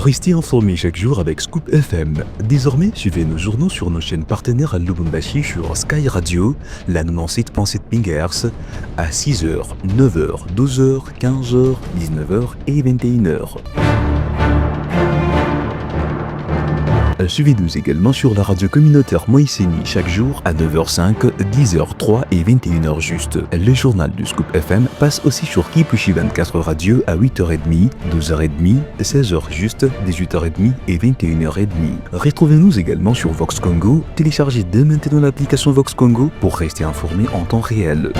Restez informés chaque jour avec Scoop FM. Désormais, suivez nos journaux sur nos chaînes partenaires à Lubumbashi sur Sky Radio, la 97.7 MHz, à 6h, 9h, 12h, 15h, 19h et 21h. Suivez-nous également sur la radio communautaire Moïseni chaque jour à 9h05, 10h03 et 21h juste. Le journal du Scoop FM passe aussi sur Kipushi 24 Radio à 8h30, 12h30, 16h juste, 18h30 et 21h30. Retrouvez-nous également sur Vox Congo. Téléchargez dès maintenant l'application Vox Congo pour rester informé en temps réel.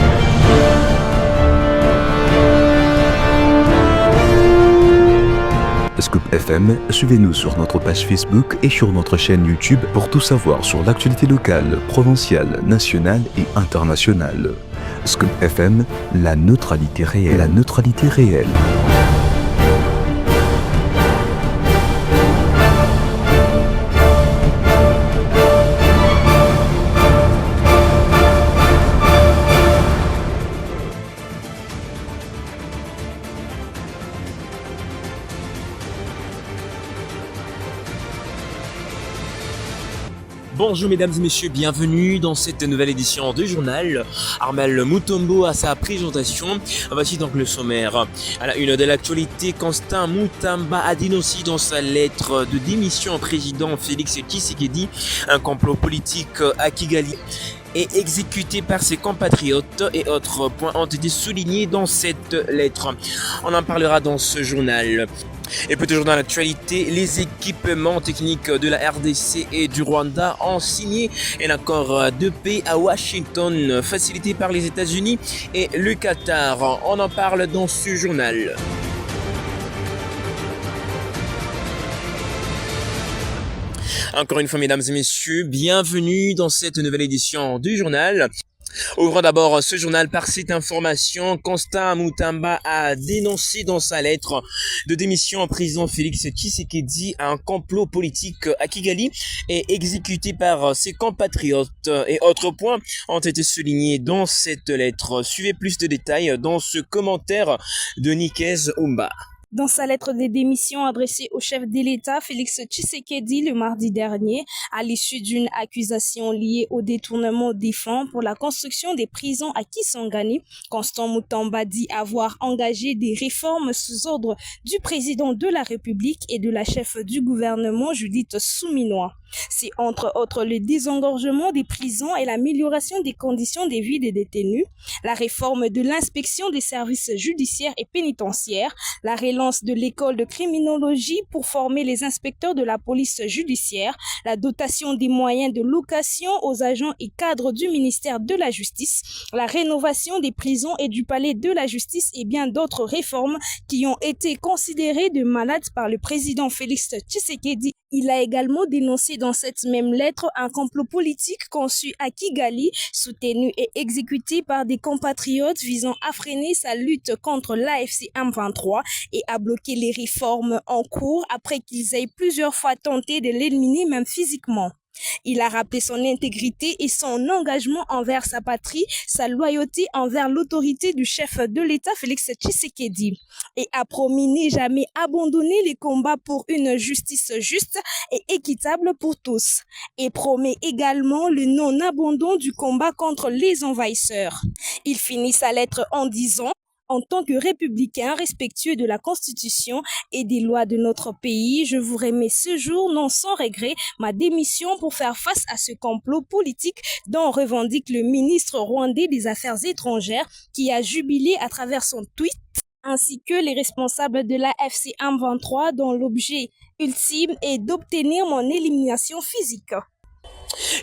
Scoop FM, suivez-nous sur notre page Facebook et sur notre chaîne YouTube pour tout savoir sur l'actualité locale, provinciale, nationale et internationale. Scoop FM, la neutralité réelle. La neutralité réelle. Bonjour mesdames et messieurs, bienvenue dans cette nouvelle édition du journal. Armel Mutombo à sa présentation. Voici donc le sommaire. À la une de l'actualité, Constant Mutamba a dénoncé dans sa lettre de démission au président Félix Tshisekedi un complot politique à Kigali et exécuté par ses compatriotes et autres points ont été soulignés dans cette lettre. On en parlera dans ce journal. Et puis toujours dans l'actualité, les équipements techniques de la RDC et du Rwanda ont signé un accord de paix à Washington, facilité par les États-Unis et le Qatar. On en parle dans ce journal. Encore une fois, mesdames et messieurs, bienvenue dans cette nouvelle édition du journal. Ouvrons d'abord ce journal par cette information. Constant Mutamba a dénoncé dans sa lettre de démission au président Félix Tshisekedi un complot politique à Kigali et exécuté par ses compatriotes. Et autres points ont été soulignés dans cette lettre. Suivez plus de détails dans ce commentaire de Nikez Umba. Dans sa lettre de démission adressée au chef de l'État, Félix Tshisekedi, le mardi dernier, à l'issue d'une accusation liée au détournement des fonds pour la construction des prisons à Kisangani, Constant Mutamba dit avoir engagé des réformes sous ordre du président de la République et de la chef du gouvernement, Judith Suminwa. C'est entre autres le désengorgement des prisons et l'amélioration des conditions de vie des détenus, la réforme de l'inspection des services judiciaires et pénitentiaires, la relance de l'école de criminologie pour former les inspecteurs de la police judiciaire, la dotation des moyens de location aux agents et cadres du ministère de la Justice, la rénovation des prisons et du palais de la Justice et bien d'autres réformes qui ont été considérées de malades par le président Félix Tshisekedi. Il a également dénoncé dans cette même lettre un complot politique conçu à Kigali, soutenu et exécuté par des compatriotes visant à freiner sa lutte contre l'AFC M23 et à bloquer les réformes en cours après qu'ils aient plusieurs fois tenté de l'éliminer même physiquement. Il a rappelé son intégrité et son engagement envers sa patrie, sa loyauté envers l'autorité du chef de l'État Félix Tshisekedi et a promis ne jamais abandonner les combats pour une justice juste et équitable pour tous et promet également le non-abandon du combat contre les envahisseurs. Il finit sa lettre en disant: en tant que républicain respectueux de la Constitution et des lois de notre pays, je vous remets ce jour, non sans regret, ma démission pour faire face à ce complot politique dont revendique le ministre rwandais des Affaires étrangères qui a jubilé à travers son tweet, ainsi que les responsables de la FCM 23 dont l'objet ultime est d'obtenir mon élimination physique.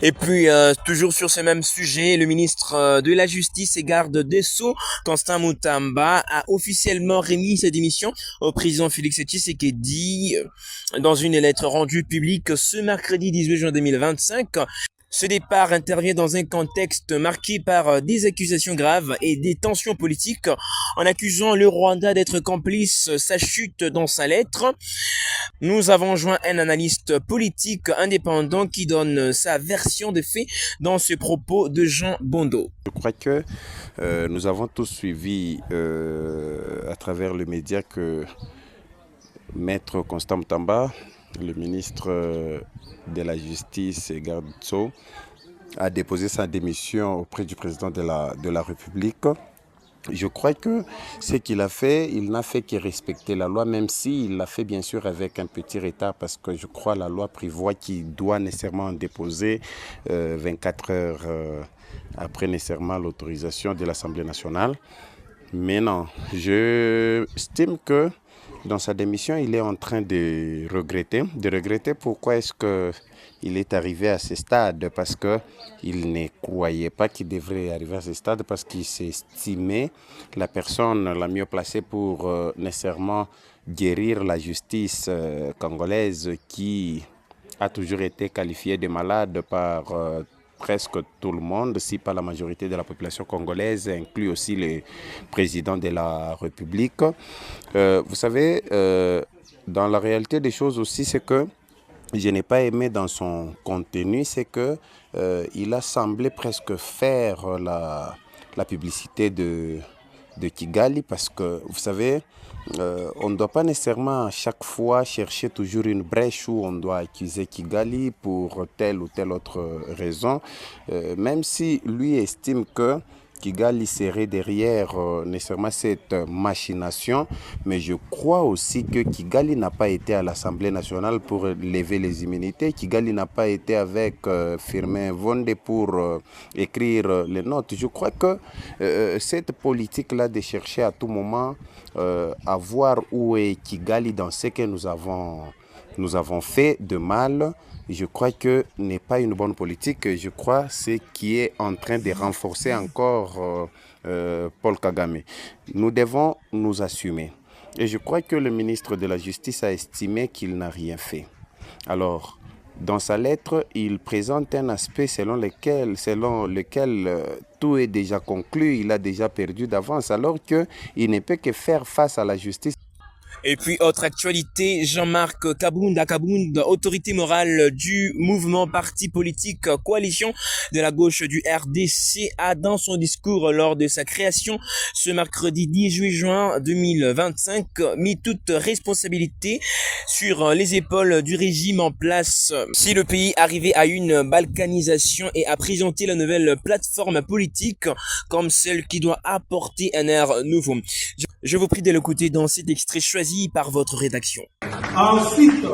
Et puis, toujours sur ce même sujet, le ministre de la Justice et garde des Sceaux, Constant Mutamba, a officiellement remis sa démission au président Félix Tshisekedi dans une lettre rendue publique ce mercredi 18 juin 2025. Ce départ intervient dans un contexte marqué par des accusations graves et des tensions politiques, en accusant le Rwanda d'être complice sa chute dans sa lettre. Nous avons joint un analyste politique indépendant qui donne sa version des faits dans ce propos de Jean Bondo. Je crois que nous avons tous suivi à travers les médias que Maître Constant Mutamba, le ministre de la Justice et garde Sceaux, a déposé sa démission auprès du président de la République. Je crois que ce qu'il a fait, il n'a fait que respecter la loi, même s'il l'a fait bien sûr avec un petit retard, parce que je crois que la loi prévoit qu'il doit nécessairement déposer 24 heures après nécessairement l'autorisation de l'Assemblée nationale. Mais non, j'estime que dans sa démission, il est en train de regretter pourquoi est-ce qu'il est arrivé à ce stade, parce qu'il ne croyait pas qu'il devrait arriver à ce stade, parce qu'il s'estimait la personne la mieux placée pour nécessairement guérir la justice congolaise qui a toujours été qualifiée de malade par presque tout le monde, si pas la majorité de la population congolaise, inclut aussi le président de la République. Vous savez, dans la réalité des choses aussi, c'est que je n'ai pas aimé dans son contenu, c'est que il a semblé presque faire la publicité de Kigali, parce que, vous savez, on ne doit pas nécessairement à chaque fois chercher toujours une brèche où on doit accuser Kigali pour telle ou telle autre raison, même si lui estime que Kigali serait derrière nécessairement cette machination, mais je crois aussi que Kigali n'a pas été à l'Assemblée nationale pour lever les immunités. Kigali n'a pas été avec Firmin Vonde pour écrire les notes. Je crois que cette politique-là de chercher à tout moment à voir où est Kigali dans ce que nous avons fait de mal, je crois que n'est pas une bonne politique. Je crois ce qui est en train de renforcer encore Paul Kagame. Nous devons nous assumer. Et je crois que le ministre de la Justice a estimé qu'il n'a rien fait. Alors, dans sa lettre, il présente un aspect selon lequel tout est déjà conclu, il a déjà perdu d'avance, alors qu'il ne peut que faire face à la justice. Et puis, autre actualité, Jean-Marc Kabounda, autorité morale du mouvement parti politique coalition de la gauche du RDC, a dans son discours lors de sa création ce mercredi 18 juin 2025 mis toute responsabilité sur les épaules du régime en place. Si le pays arrivait à une balkanisation et à présenter la nouvelle plateforme politique comme celle qui doit apporter un air nouveau. Je vous prie de l'écouter dans cet extrait choisi par votre rédaction. Ensuite,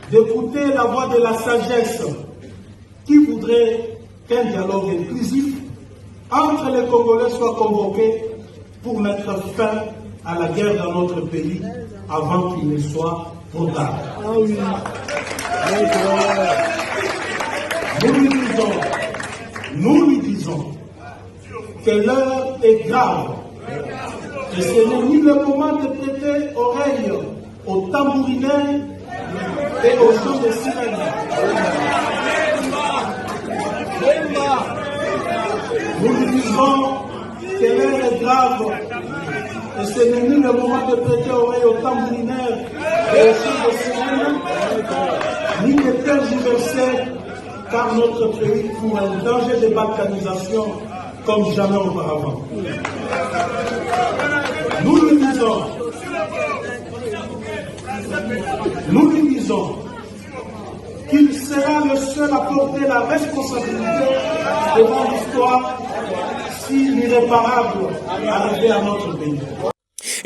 d'écouter la voix de la sagesse qui voudrait qu'un dialogue inclusif entre les Congolais soit convoqué pour mettre fin à la guerre dans notre pays avant qu'il ne soit trop tard. Nous lui disons que l'heure est grave. Et ce n'est ni le moment de prêter oreille aux tambourinets et aux chants de sirène. Nous lui disons que l'heure est grave. Et ce n'est ni le moment de prêter oreille aux tambourinets et aux chants de sirène, ni de tergiverser, car notre pays court un danger de balkanisation comme jamais auparavant. Nous lui disons qu'il sera le seul à porter la responsabilité devant l'histoire si l'irréparable arrivait à notre pays.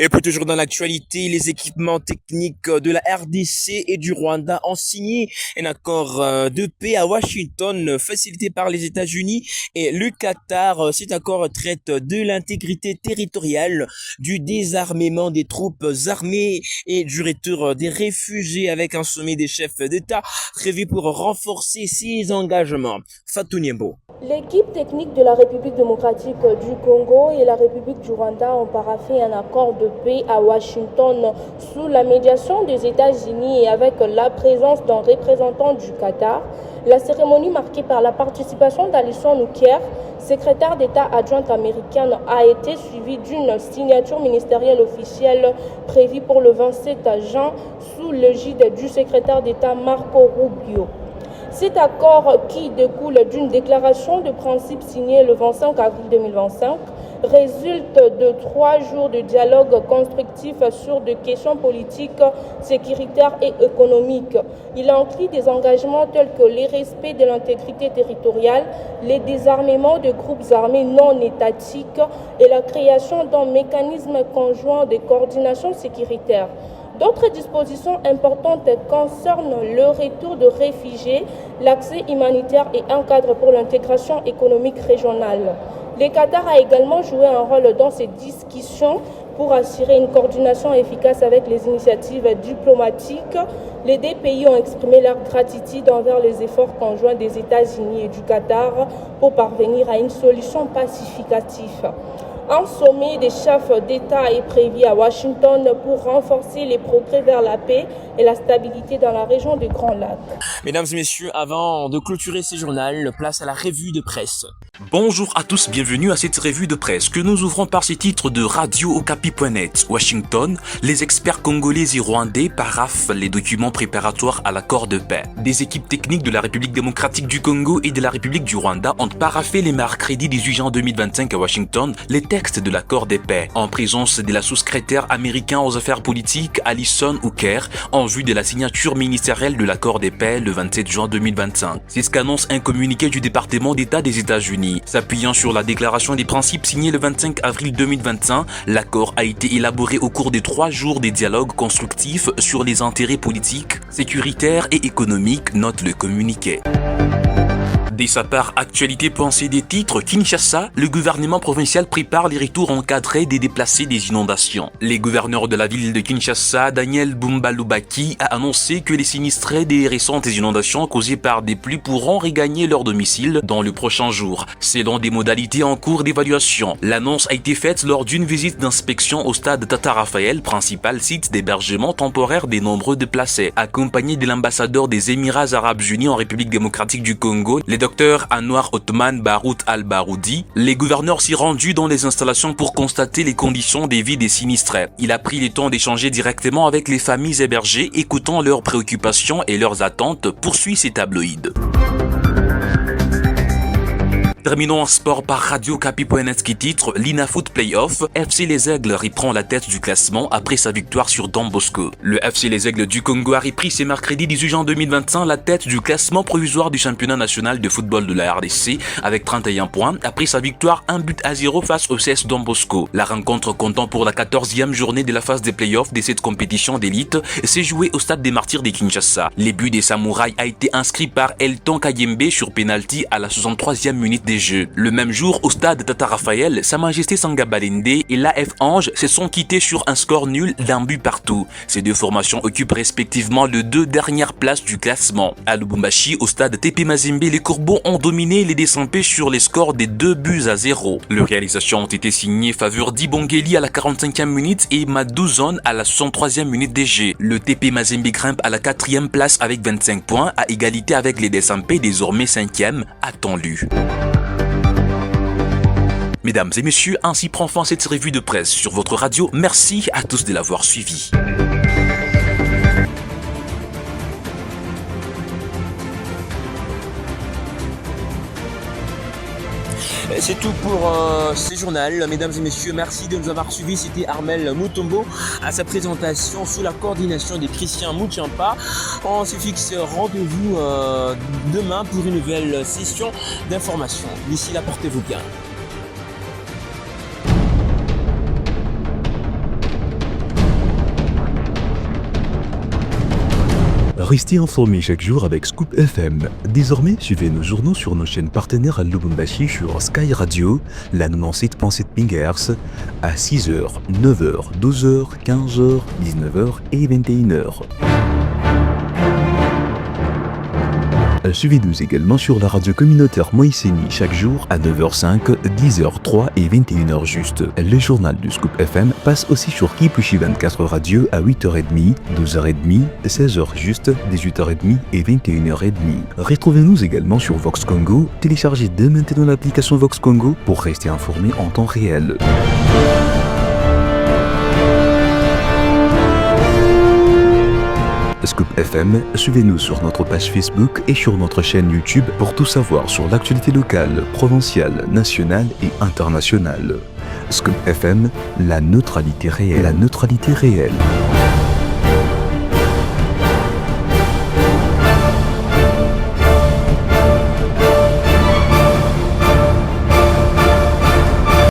Et puis toujours dans l'actualité, les équipements techniques de la RDC et du Rwanda ont signé un accord de paix à Washington facilité par les États-Unis et le Qatar. Cet accord traite de l'intégrité territoriale, du désarmement des troupes armées et du retour des réfugiés avec un sommet des chefs d'État prévu pour renforcer ces engagements. Fatou Niembo. L'équipe technique de la République démocratique du Congo et la République du Rwanda ont paraphé un accord de paix à Washington sous la médiation des États-Unis et avec la présence d'un représentant du Qatar. La cérémonie marquée par la participation d'Alison Noukier, secrétaire d'État adjointe américaine, a été suivie d'une signature ministérielle officielle prévue pour le 27 juin sous l'égide du secrétaire d'État Marco Rubio. Cet accord, qui découle d'une déclaration de principe signée le 25 avril 2025, résulte de 3 jours de dialogue constructif sur des questions politiques, sécuritaires et économiques. Il inclut des engagements tels que le respect de l'intégrité territoriale, le désarmement de groupes armés non étatiques et la création d'un mécanisme conjoint de coordination sécuritaire. D'autres dispositions importantes concernent le retour de réfugiés, l'accès humanitaire et un cadre pour l'intégration économique régionale. Le Qatar a également joué un rôle dans ces discussions pour assurer une coordination efficace avec les initiatives diplomatiques. Les deux pays ont exprimé leur gratitude envers les efforts conjoints des États-Unis et du Qatar pour parvenir à une solution pacificative. Un sommet des chefs d'État est prévu à Washington pour renforcer les progrès vers la paix et la stabilité dans la région du Grand Lac. Mesdames et messieurs, avant de clôturer ce journal, place à la revue de presse. Bonjour à tous, bienvenue à cette revue de presse que nous ouvrons par ces titres de radio-okapi.net. Washington, les experts congolais et rwandais paraphent les documents préparatoires à l'accord de paix. Des équipes techniques de la République démocratique du Congo et de la République du Rwanda ont paraphé les mercredis 18 juin 2025 à Washington les textes de l'accord de paix, en présence de la sous-secrétaire américaine aux affaires politiques Alison Hooker, en vue de la signature ministérielle de l'accord de paix le 27 juin 2025. C'est ce qu'annonce un communiqué du département d'État des États-Unis. S'appuyant sur la déclaration des principes signée le 25 avril 2025, l'accord a été élaboré au cours des 3 jours des dialogues constructifs sur les intérêts politiques, sécuritaires et économiques, note le communiqué. Dès sa part, actualité pensée des titres, Kinshasa, le gouvernement provincial prépare les retours encadrés des déplacés des inondations. Les gouverneurs de la ville de Kinshasa, Daniel Bumba-Lubaki, a annoncé que les sinistrés des récentes inondations causées par des pluies pourront regagner leur domicile dans le prochain jour, selon des modalités en cours d'évaluation. L'annonce a été faite lors d'une visite d'inspection au stade Tata Raphaël, principal site d'hébergement temporaire des nombreux déplacés, accompagné de l'ambassadeur des Émirats Arabes Unis en République démocratique du Congo, le Dr Anwar Othman Barout Al-Baroudi. Les gouverneurs s'y rendus dans les installations pour constater les conditions de vie des sinistrés. Il a pris le temps d'échanger directement avec les familles hébergées, écoutant leurs préoccupations et leurs attentes, poursuit ces tabloïds. Terminons en sport par radio-okapi.net qui titre l'Inafoot Playoff. FC Les Aigles reprend la tête du classement après sa victoire sur Don Bosco. Le FC Les Aigles du Congo a repris ce mercredi 18 juin 2025 la tête du classement provisoire du championnat national de football de la RDC avec 31 points après sa victoire 1-0 face au CS Don Bosco. La rencontre comptant pour la 14e journée de la phase des playoffs de cette compétition d'élite s'est jouée au stade des Martyrs de Kinshasa. Les buts des Samouraïs a été inscrit par Elton Kayembe sur penalty à la 63e minute des jeux. Le même jour, au stade Tata Raphaël, Sa Majesté Sanga Balende et l'AF Ange se sont quittés sur un score nul d'1 but partout. Ces deux formations occupent respectivement les 2 dernières places du classement. À Lubumbashi, au stade TP Mazembe, les Corbeaux ont dominé les Désampés sur les scores des 2-0. Les réalisations ont été signées faveur d'Ibongeli à la 45e minute et Madouzone à la 63e minute des jeux. Le TP Mazembe grimpe à la 4e place avec 25 points, à égalité avec les Désampés, désormais 5e, attendu. Mesdames et messieurs, ainsi prend fin cette revue de presse sur votre radio. Merci à tous de l'avoir suivi. C'est tout pour ce journal. Mesdames et messieurs, merci de nous avoir suivis. C'était Armel Mutombo à sa présentation sous la coordination de Christian Mouchampa. On se fixe rendez-vous demain pour une nouvelle session d'information. D'ici là, portez-vous bien. Restez informés chaque jour avec Scoop FM. Désormais, suivez nos journaux sur nos chaînes partenaires à Lubumbashi sur Sky Radio, la 97.7 MHz, à 6h, 9h, 12h, 15h, 19h et 21h. Suivez-nous également sur la radio communautaire Moïseni chaque jour à 9h05, 10h03 et 21h juste. Le journal du Scoop FM passe aussi sur Kipushi 24 Radio à 8h30, 12h30, 16h juste, 18h30 et 21h30. Retrouvez-nous également sur Vox Congo. Téléchargez dès maintenant l'application Vox Congo pour rester informé en temps réel. Scoop FM, suivez-nous sur notre page Facebook et sur notre chaîne YouTube pour tout savoir sur l'actualité locale, provinciale, nationale et internationale. Scoop FM, la neutralité réelle. La neutralité réelle.